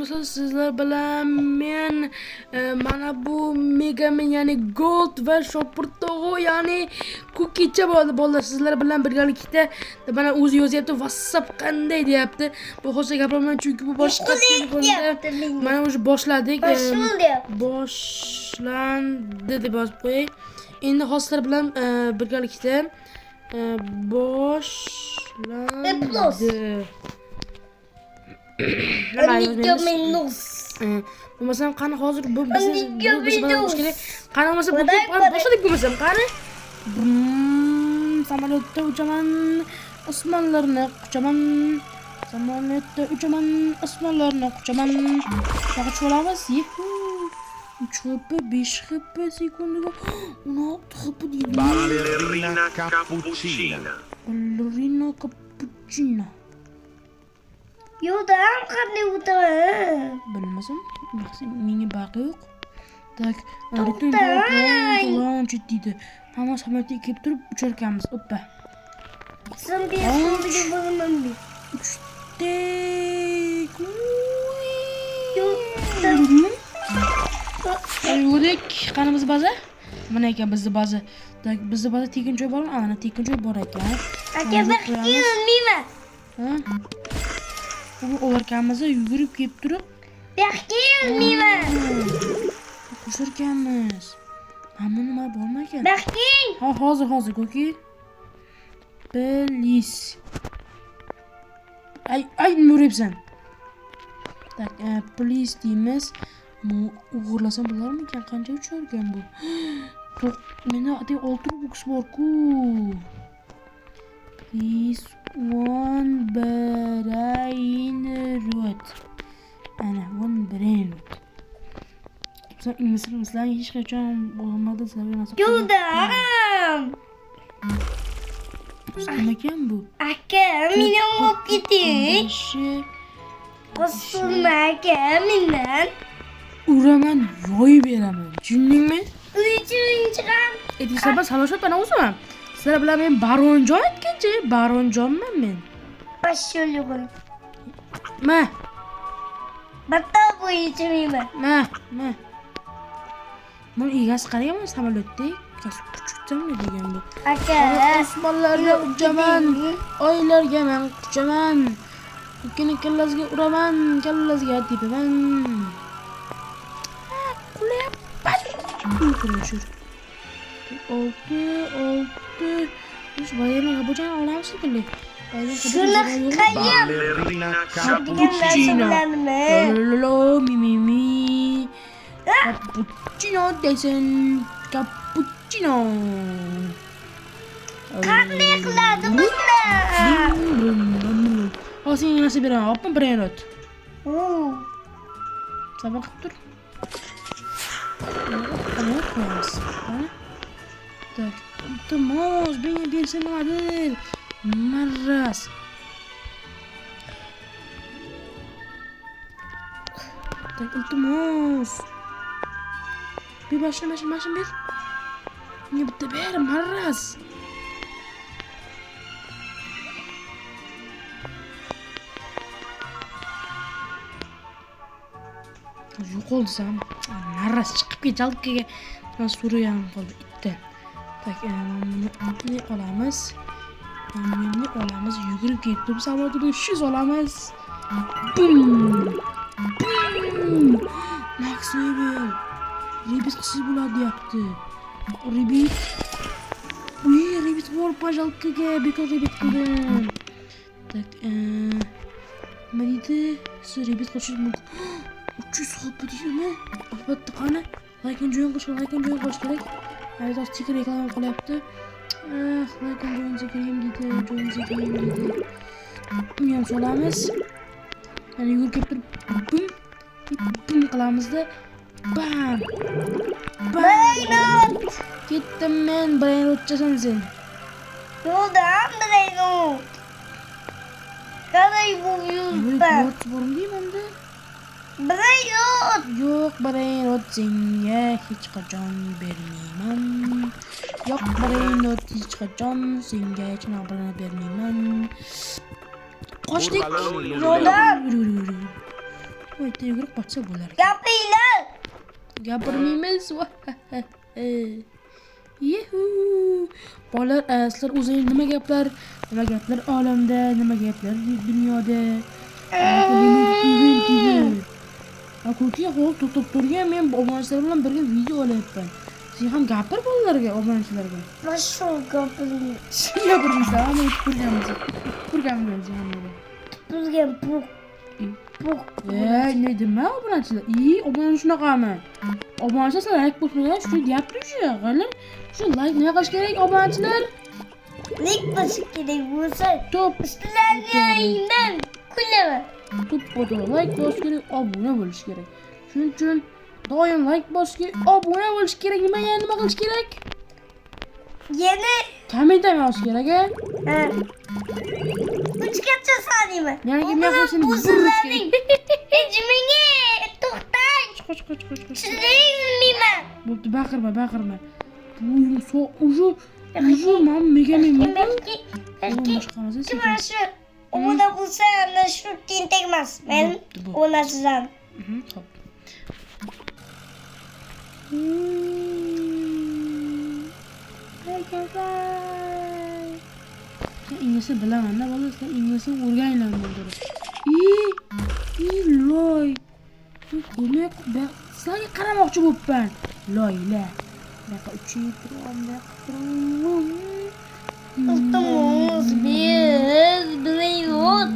Mesela sizler bilan men mana bu Mega Man ya'ni Gold va Shopirtog'u ya'ni Kukicha bo'ldi bolalar sizlar bilan birgalikda mana o'zi yozyapti WhatsApp qanday deyapti. Bu hozir gapiraman chunki bu boshqa telefonda mana o'sha boshladik. Boshlandi deb yozib qo'yay. Endi hozir sizlar bilan birgalikda boshlandi. Bo'lmasam qani hozir bu biz bilish kerak. Qani bo'lmasa bu boshladik bo'lmasam qani. Samolyotda uchaman, osmonlarni quchaman. Samolyotda uchaman, osmonlarni quchaman. Shaqib olamiz. 3 hp, 5 hp sekundiga 16 hp deydi. Ballerina cappuccina. Ballerina cappuccina. Yo'dan qanday o'taman? Bilmasam, menga baqi yo'q. Tak, to'g'ri deydi. Hamma samolyotga kelib turib uchar ekanmiz. Oppa. Sen bir yo'lga boraman bir. 3 yugurdik. Qani biz baza? Mana ekan bizni baza. Tak, bizni baza tekin joy bormi? Ana tekin joy bor ekan. Aka bir kelmayman. Ha? Bu o'larkanmiz, yugurib kelib turib. Bir kelmayman. Qo'shirkanmiz. Hamma nima bormi ekan? Baxting. Ha, hozir ko'ki. Please. Ay nima uryapsan? Tak, please deymiz. Bu o'g'irlasam bo'larmikan? Qancha ucharkan bu? Menda ati 6 box bor-ku. Please one brain rot. Ana one brain rot. Sen inglizlar hiç qachon bo'lmadi sevmasam. Yo'dan. Nima ekan bu? Aka, meni olib keting. Qo'shilma aka, mendan. Uraman, yoyib beraman. Tushundingmi? Uchinchidan. Sabab saloshat bana o'zim. Sizlar bilan men Baronjon aytganchi, Baronjonman men. Boshqalar bo'l. Ma. Batta bo'yichmayman. Ma. Buni egasi qaragan samolyotdek. Kasb kuchukdanmi degan bu. Aka, osmonlarga uchaman, oylarga men quchaman. Ukini kallasiga uraman, kallasiga tepaman. Qulayapman. Qurashur. 6 Ush bayramga qabochani olamiz shekilli. Shuni qayam. Ballerina cappuccino. Lolo mi. Cappuccino desin. Cappuccino. Qanday qiladi bunlar? Hozir nasib beraman. Opam birinot. Sabah tur. Qani qo'yamiz. Tak, iltimos, menga bersinmadir. Marras. Tak, iltimos. Bir başına bir. Ne bitti ber, marras. Yo'q oldi sam. Marras chiqib ketdi. Nasıl so'rayam qoldi itdan. Tak, ne olamiz? Ne olamiz? Yugurib ketib samolyotda 300 olamiz. Bum! Max level. Rebit qisiz bo'ladi deyapti. Rebit. Uy, rebit bor, pajalkaga bekor rebit qildim. Tak, nima deydi? Siz rebit qo'shish mumkin. 300 hop deydimi? Albatta qani? Lekin jo'yin qilish kerak. Hayda, stiker reklama qilyapti. Lekin jo'yin deydi. Buni ham solamiz. Yana yugurib kelib turib, bum qilamizda. Bam! Brainot. Ketdim men, brainotchasan sen. Yo'dan brainot. Qalay bu yurtda? Bormi deymanda? Brainot. Yo'q, brainot senga hech qachon bermayman. Yo'q, brainot hech qachon senga hech narsani bermayman. Qochdik. Yo'dan. Bu yerda yugurib qochsa bo'lar. Gapiringlar. Gapirmaymiz. Yuhu. Bolalar, sizlar o'zingiz nima gaplar olamda, nima gaplar dunyoda? Ko'ki xo'p to'xtab turgan, men obunachilar bilan birga video olyapman. Sen ham gapir bolalarga, obunachilarga. Nasıl gapiring? Gapirmaysan, hamma ko'rganmiz hammaga. Bizgen puk. Ne dema obunachilar? Obunachi shunaqami? Obunachilar like bosmagan, shuni deyapti shu. G'alar, shu like nima qilish kerak obunachilar? Lik başı gerek bo'lsa, Top üstlerine kulaman. To'ppoda like bosish kerak, obuna bo'lish kerak. Shuning uchun doim like bosishga, obuna bo'lish kerak. Nima qilish kerak? Yeni Kommentar yozish kerak, a? üçgençe saniymi? Yani kim yaklaşın? Buzlarning hecmini to'xtang. Qoch. Tushunmayman. Bo'pti, baqirma. Bu уже mam megamen. Belki kim shu ona bo'lsa ana shu tentak emas. Men onasidan. Xo'p. İngilizce bilemem ne bana sen İngilizce o'rganinglar bo'ldi. Loy. Ko'mak ben sizlarga qaramoqchi bo'libman. Loyla. Bunaqa uchib turam. Iltimos biz bilmaymiz.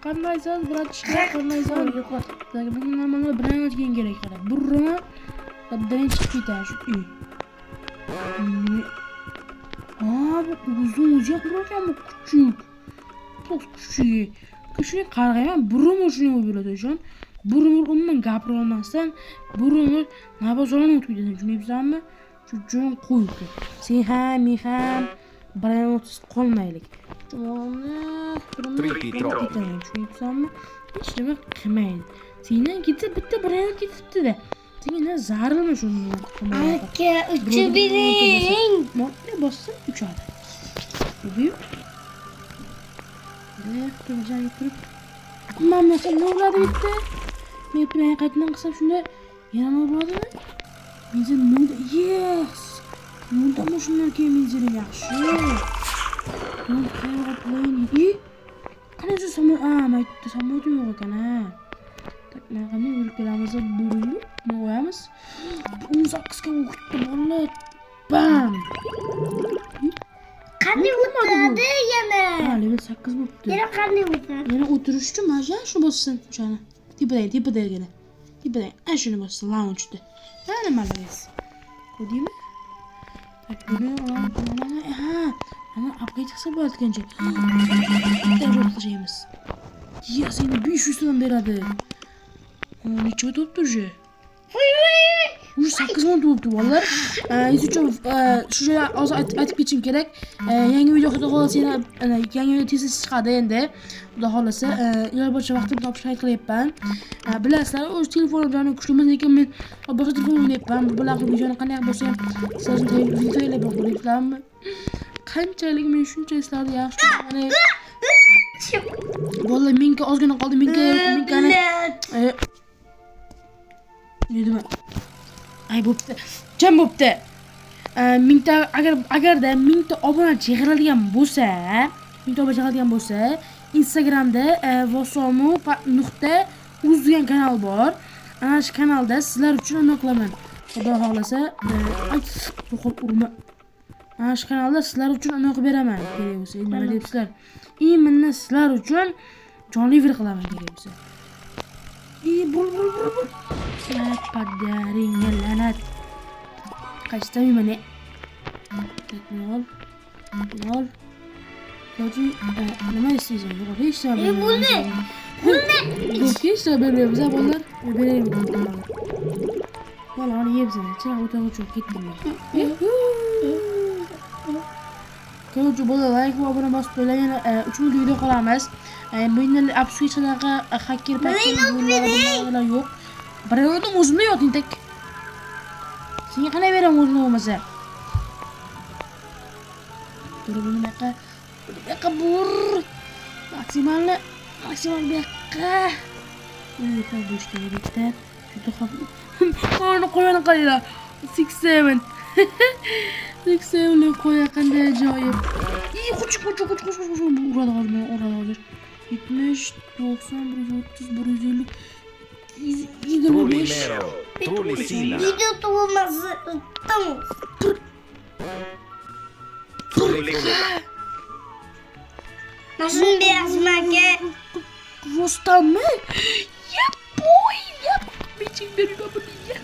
Qanday bratishka, qanday bugun mana bilan o'tgan kerak qara. Burrimi? Dabdan chiqib ketadi shu uy. Bu uzun o'jaq ekan bu kuchuk. Kuchuk qarag'ayman, burrimi shunday bo'ladi o'shan. Burrimi umuman gapira olmasdan, burrimi nabazorni o'tib ketadi, tushunayapsanmi? Shu jon qo'ydi. Sen ham, men ham bilan o'tib qolmaylik. Tushunayapsanmi? Hech nima qilmaydi. Sendan ketsa bitta bilan ketibdi-da. Senga zararmi shuni? Aka, uchib bering. Mo'tni bossam uchadi. Bu turjan turib. Mana sen nima bo'ladi bitta? Men bilan qaytdan qilsam shunda yana nima bo'ladimi? Menzil nolda. Yes. Nolda mashinalar keyin menzili yaxshi. Nol qayerga qo'yaylik? Qani shu samolyot yo'q ekan ha. Tak mana qanday yo'l kelamiz burilib qo'yamiz. 18 ga o'qitdi bolalar. Bam. Qanday o'tadi yana? Ha, level 8 bo'libdi. Yana qanday o'tadi? Yana o'tirish uchun mana shuni bossin, o'shani. Tepadagina. Ana shuni bossin, lounge-da. Mana malavis. Ko'rdingmi? Tak buni olamiz. Ha, mana upgrade qilsa bo'ladi ekan-chi. Bitta qilamiz. Yes, endi 500 so'm beradi. Necha o'tibdi уже? Уже 8 ming bo'libdi bolalar. Uchun shu joyda hozir aytib ketishim kerak. Yangi video xudo xolasa yana yangi video tez chiqadi endi. Xudo xolasa iloji boricha vaqtimni topishga harakat qilyapman. Bilasizlar, o'z telefonim bilan kuchliman, lekin men boshqa telefon o'ynayapman. Bu bilan videoni qanday bo'lsa ham sizlar uchun videolar bo'lyapmanmi? Qanchalik men shuncha islarni yaxshi mana Vallahi menga ozgina qoldi, menkani nima? Ay bo'pti. Jam bo'pti. Mingta agarda 1000 ta obunachi yig'iladigan bo'lsa, Instagramda vosomu.uz degan kanal bor. Ana shu kanalda sizlar uchun nima qilaman? Xudo xolasa, to'qib urma. Ana shu kanalda sizlar uchun nima qilib beraman kerak bo'lsa, nima deyapsizlar? Menni sizlar uchun jonli efir qilaman kerak bo'lsa. Bul. Padaringga la'nat. Qachtayman. Ol. Yoki nima istaysan? Yo'q, hech narsa. Buldi. Hech narsa bermaymiz, bolalar. Beraylik. Bolalar yebsin. Chiroq o'tag'i uchun ketdim men. Ko'ruvchi bo'ldi, like va obuna bosib qo'ying. Yana 3 video qolamiz. Menda absolut sanaqa hacker paketlar yo'q. Birovning o'zimda yo'q, tintak. Senga qanday beraman o'zimda bo'lmasa? Dur buni bu yoqqa bur. Maksimal bu yoqqa. Uyuqa bo'sh kerak bitta. Juda xavf. Qani qo'yani qaranglar. 67. 67 qo'ya qanday ajoyib. Qoch. Uradi hozir. 70, 90, 130, 150, 125. Trulicina. Video tug'ilmasi tam. Nasıl beyazım aka? Rostam mı? Yap. Biçim veriyor bunu ya.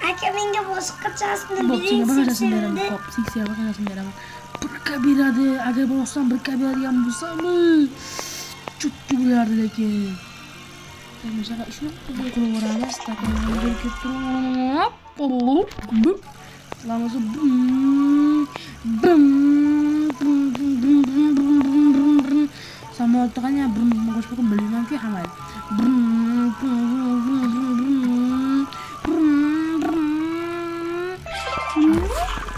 Aka menga boshqachasini Bak bering sana bakacağım 80'da. derim. Hop 80'e bakacağım derim. Bir kabiradi. Agar Rostam bir kabiradigan bo'lsa-mi? Chutki bo'lardi lekin. Mesela şunu kullanırız. Takımını getirip hop. Lamazı sama otaknya bagus pun beli nanti hamil.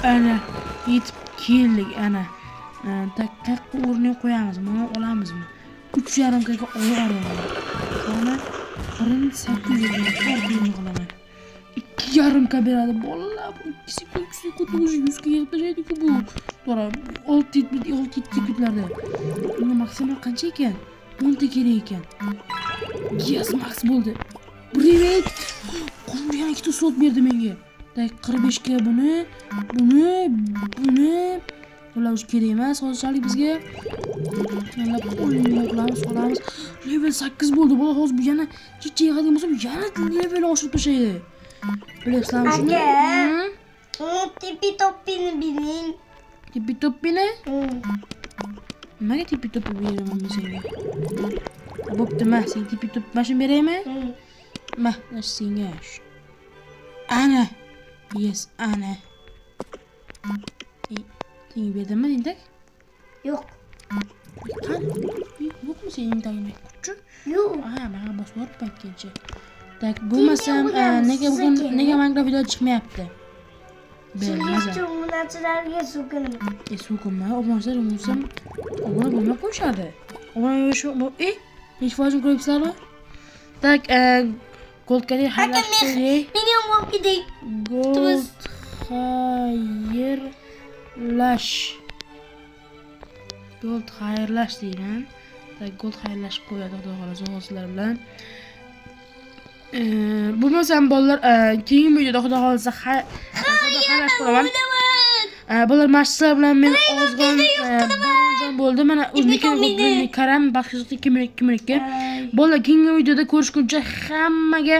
Ana yetib keldik ana. Takka o'rniga qo'yamiz. Mana olamizmi? 3,5 kg olib sonra birinchi 8 yildan qilaman. 2,5 kg beradi. Bolalar bu ikisi ko'p 100 ga yetmaydi-ku bu. To'g'ri 6 sekundlarda. Buni maksimal qancha ekan? 10 ta kerak ekan. Yes, max bo'ldi. Привет. Qo'limda yana 2 ta slot berdi menga. 45 ga buni. Ular o'zi kerak emas, hozirchalik bizga. Yo'lab qolamiz. Level 8 bo'ldi. Bola hozir bu yana chicha yig'adigan bo'lsa, yana level oshirib tashlaydi. Bilasizlarmi shuni? Tipi toppini biling. Tipi toppini? Nimaga tipi toppi beraman men senga? Bo'pti, men senga tipi toppi mana shuni beraymi? Mana senga. Ana. Yes, ana. Senga berdimmi, Dintak? Yo'q. Yo'qmi sening tagingda kuchun? Yo'q. Mana bosib o'rib aytgancha. Tak, bo'lmasam nega manga video chiqmayapti? Sizga obunachilarga so'kinaman. So'kinma, obunachilar bo'lsam obuna bo'lmay qo'yishadi. Obuna bo'lish necha foizini ko'ryapsizlarmi? Tak, goldga xayrlash kerak. Meni olib keting. Gold xayrlash. Gold xayrlash deyman. Tak, gold xayrlash qo'yadi xudo xolasa sizlar bilan. Bo'lmasam bolalar keyingi videoda xudo xolasa xayrlash qo'yaman. Bolalar mashqlar bilan men ozg'in baronjon bo'ldi. Mana o'zimniki karam baxshisi kimlikka. Bolalar keyingi videoda ko'rishguncha hammaga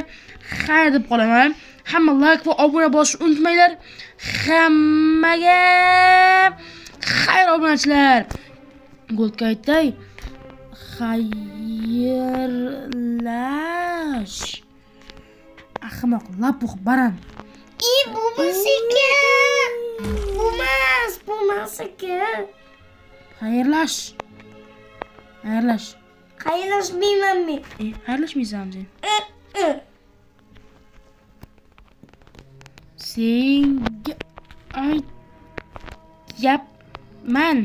xayr deb qolaman. Hamma like va obuna bosishni unutmanglar. Hammaga xayr obunachilar. Goldga aytay. Xayrlash. Ahmoq, lapuq, baran. Bu musiqa. Bu musiqa. Xayrlash. Xayrlashmayman men. Xayrlashmaysanmi sen? Senga aytyapman.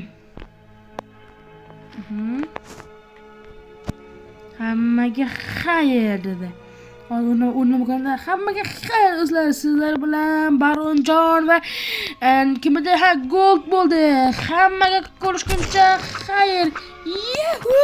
Hammaga xayr dedi. O'rnimganda hammaga xayr do'stlar, sizlar bilan Baronjon va kimida gold bo'ldi. Hammaga ko'rishguncha xayr. Yuhu!